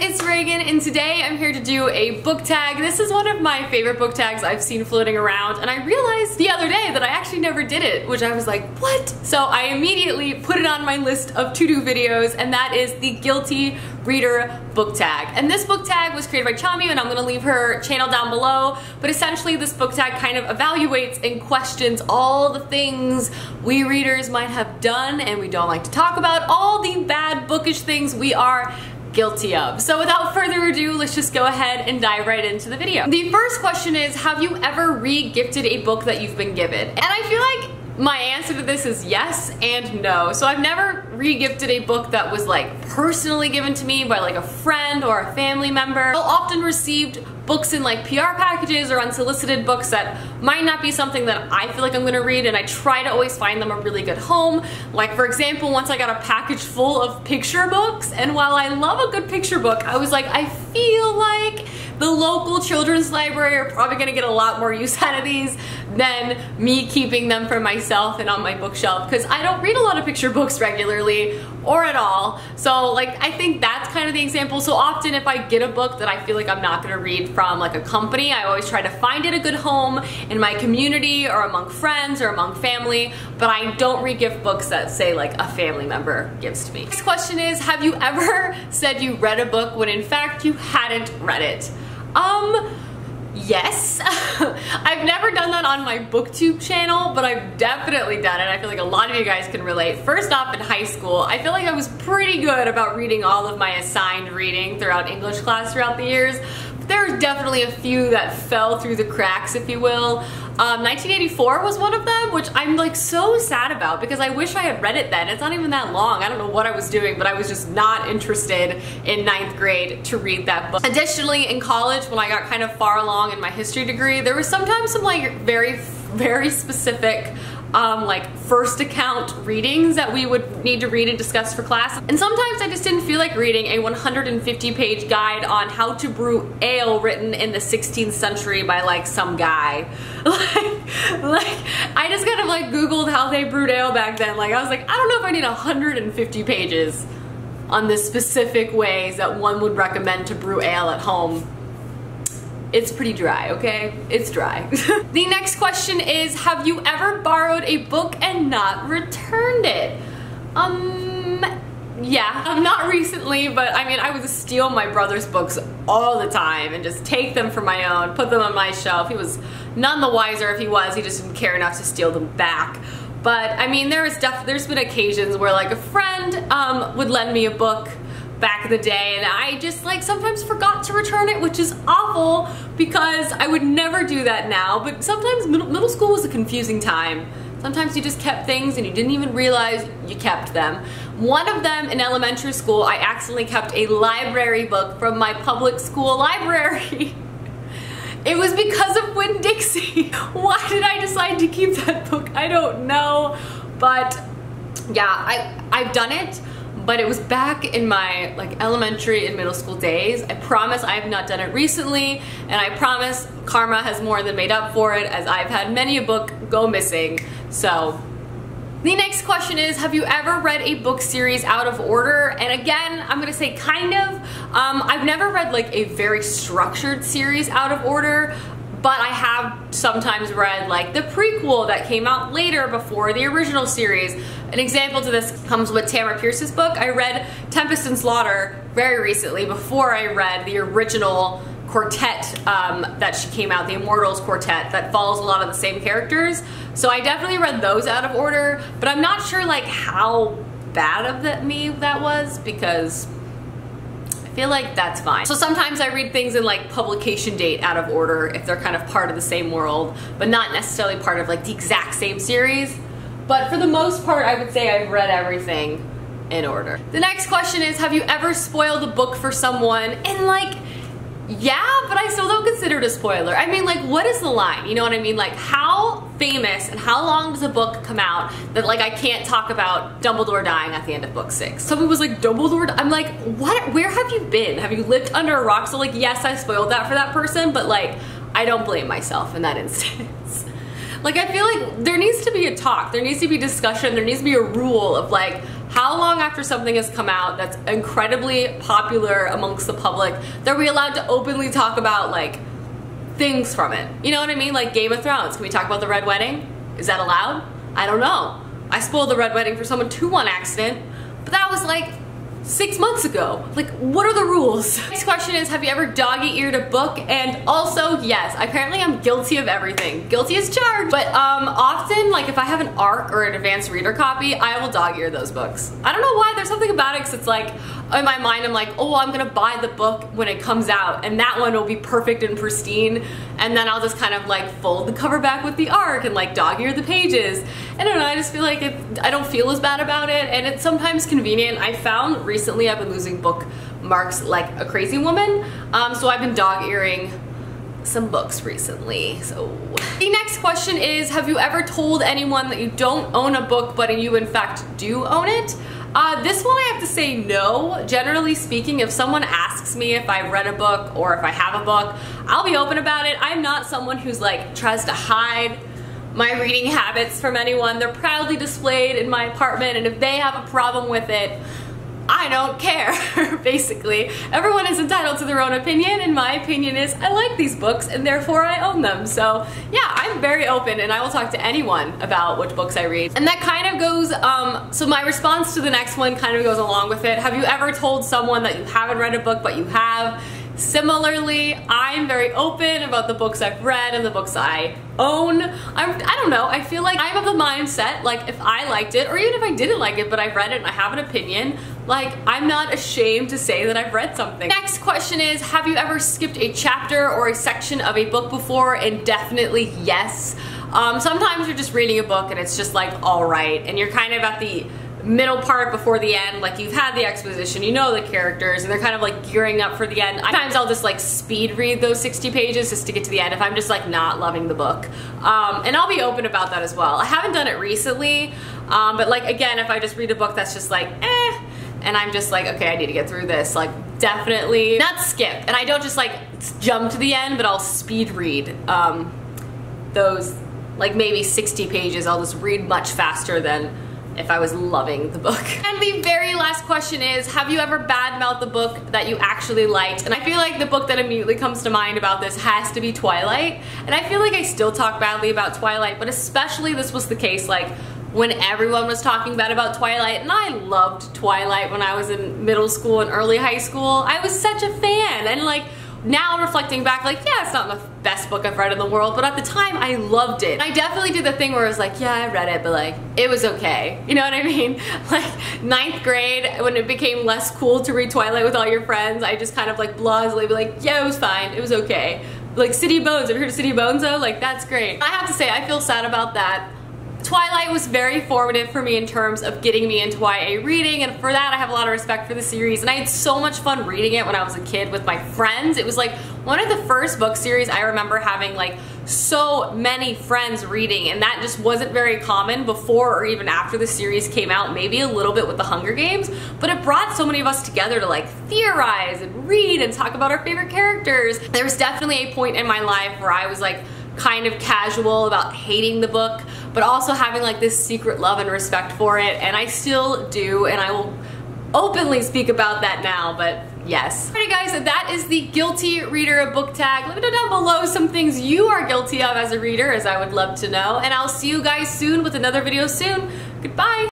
it's Reagan, and today I'm here to do a book tag. This is one of my favorite book tags I've seen floating around, and I realized the other day that I actually never did it, which I was like, what? So I immediately put it on my list of to-do videos, and that is the Guilty Reader book tag. And this book tag was created by Chami, and I'm gonna leave her channel down below, but essentially this book tag kind of evaluates and questions all the things we readers might have done and we don't like to talk about, all the bad bookish things we are guilty of. So without further ado, let's just go ahead and dive right into the video. The first question is, have you ever re-gifted a book that you've been given? And I feel like my answer to this is yes and no. So I've never re-gifted a book that was like personally given to me by like a friend or a family member. I've often received books in like PR packages or unsolicited books that might not be something that I feel like I'm gonna read, and I try to always find them a really good home. Like for example, once I got a package full of picture books, and while I love a good picture book, I was like, I feel like the local children's library are probably gonna get a lot more use out of these than me keeping them for myself and on my bookshelf, because I don't read a lot of picture books regularly or at all. So like, I think that's kind of the example. So often if I get a book that I feel like I'm not gonna read from like a company, I always try to find it a good home in my community or among friends or among family, but I don't re-gift books that say like a family member gives to me. Next question is, have you ever said you read a book when in fact you hadn't read it? Yes. I've never done that on my booktube channel, but I've definitely done it. I feel like a lot of you guys can relate. First off, in high school, I feel like I was pretty good about reading all of my assigned reading throughout English class throughout the years. There's definitely a few that fell through the cracks, if you will. 1984 was one of them, which I'm like so sad about because I wish I had read it then. It's not even that long. I don't know what I was doing, but I was just not interested in 9th grade to read that book. Additionally, in college, when I got kind of far along in my history degree, there was sometimes some like very specific like first account readings that we would need to read and discuss for class. And sometimes I just didn't feel like reading a 150-page guide on how to brew ale written in the 16th century by like some guy. like I just kind of like Googled how they brewed ale back then. Like I was like, I don't know if I need 150 pages on the specific ways that one would recommend to brew ale at home. It's pretty dry, okay? It's dry. The next question is, have you ever borrowed a book and not returned it? Yeah, not recently, but I mean, I would steal my brother's books all the time and just take them for my own, put them on my shelf. He was none the wiser if he was, he just didn't care enough to steal them back. But I mean, there's been occasions where like a friend would lend me a book back in the day, and I just like sometimes forgot to return it, which is awful because I would never do that now. But sometimes middle school was a confusing time. Sometimes you just kept things and you didn't even realize you kept them. One of them in elementary school, I accidentally kept a library book from my public school library. It was because of Winn-Dixie. Why did I decide to keep that book? I don't know. But yeah, I've done it. But it was back in my like elementary and middle school days. I promise I have not done it recently, and I promise karma has more than made up for it, as I've had many a book go missing. So the next question is, have you ever read a book series out of order? And again, I'm gonna say kind of. I've never read like a very structured series out of order, but I have sometimes read like the prequel that came out later before the original series. An example to this comes with Tamara Pierce's book. I read Tempest and Slaughter very recently before I read the original quartet that she came out, the Immortals quartet, that follows a lot of the same characters. So I definitely read those out of order, but I'm not sure like how bad of me that was, because I feel like that's fine. So sometimes I read things in like publication date out of order if they're kind of part of the same world, but not necessarily part of like the exact same series. But for the most part, I would say I've read everything in order. The next question is, have you ever spoiled a book for someone? And like, yeah, but I still don't consider it a spoiler. I mean, like, what is the line? You know what I mean? Like, how famous and how long does a book come out that like I can't talk about Dumbledore dying at the end of book 6? Someone was like, Dumbledore? I'm like, what? Where have you been? Have you lived under a rock? So like, yes, I spoiled that for that person, but like, I don't blame myself in that instance. Like, I feel like there needs to be a talk, there needs to be discussion, there needs to be a rule of like, How long after something has come out that's incredibly popular amongst the public, that are we allowed to openly talk about like things from it? You know what I mean? Like Game of Thrones. Can we talk about the Red Wedding? Is that allowed? I don't know. I spoiled the Red Wedding for someone too on accident, but that was like 6 months ago. Like, what are the rules? Next question is, have you ever doggy-eared a book? And also, yes, apparently I'm guilty of everything. Guilty as charged. But often, like if I have an ARC or an advanced reader copy, I will dog-ear those books. I don't know why, there's something about it, because it's like, in my mind I'm like, oh, I'm gonna buy the book when it comes out, and that one will be perfect and pristine, and then I'll just kind of like fold the cover back with the ARC and like dog-ear the pages. I don't know, I just feel like I don't feel as bad about it, and it's sometimes convenient. I found recently I've been losing bookmarks like a crazy woman, so I've been dog-earing some books recently. So the next question is, have you ever told anyone that you don't own a book but you in fact do own it? This one I have to say no. Generally speaking, if someone asks me if I've read a book or if I have a book, I'll be open about it. I'm not someone who's like tries to hide my reading habits from anyone. They're proudly displayed in my apartment, and if they have a problem with it, I don't care, basically. Everyone is entitled to their own opinion, and my opinion is I like these books and therefore I own them. So yeah, I'm very open and I will talk to anyone about which books I read. And that kind of goes, so my response to the next one kind of goes along with it. Have you ever told someone that you haven't read a book but you have? Similarly, I'm very open about the books I've read and the books I own. I don't know, I feel like I'm of the mindset, like if I liked it, or even if I didn't like it but I've read it and I have an opinion, like I'm not ashamed to say that I've read something. Next question is, have you ever skipped a chapter or a section of a book before? And definitely yes. Sometimes you're just reading a book and it's just like alright, and you're kind of at the middle part before the end, like you've had the exposition, you know the characters, and they're kind of like gearing up for the end. Sometimes I'll just like speed read those 60 pages just to get to the end if I'm just like not loving the book. And I'll be open about that as well. I haven't done it recently, but like again, if I just read a book that's just like and I'm just like, okay, I need to get through this, like definitely not skip. And I don't just like jump to the end, but I'll speed read those like maybe 60 pages. I'll just read much faster than if I was loving the book. And the very last question is, have you ever badmouthed the book that you actually liked? And I feel like the book that immediately comes to mind about this has to be Twilight. And I feel like I still talk badly about Twilight, but especially this was the case like when everyone was talking bad about Twilight, and I loved Twilight when I was in middle school and early high school. I was such a fan, and like now reflecting back, like, yeah, it's not the best book I've read in the world, but at the time I loved it. And I definitely did the thing where I was like, yeah, I read it, but like, it was okay. You know what I mean? Like, 9th grade, when it became less cool to read Twilight with all your friends, I just kind of like blasely be like, yeah, it was fine, it was okay. Like City of Bones, have you heard of City of Bones though? Like, that's great. I have to say, I feel sad about that. Twilight was very formative for me in terms of getting me into YA reading, and for that I have a lot of respect for the series, and I had so much fun reading it when I was a kid with my friends. It was like one of the first book series I remember having like so many friends reading, and that just wasn't very common before or even after the series came out, maybe a little bit with the Hunger Games, but it brought so many of us together to like theorize and read and talk about our favorite characters. There was definitely a point in my life where I was like kind of casual about hating the book, but also having like this secret love and respect for it, and I still do, and I will openly speak about that now, but yes. Alrighty guys, that is the guilty reader book tag. Let me know down below some things you are guilty of as a reader, as I would love to know, and I'll see you guys soon with another video soon. Goodbye!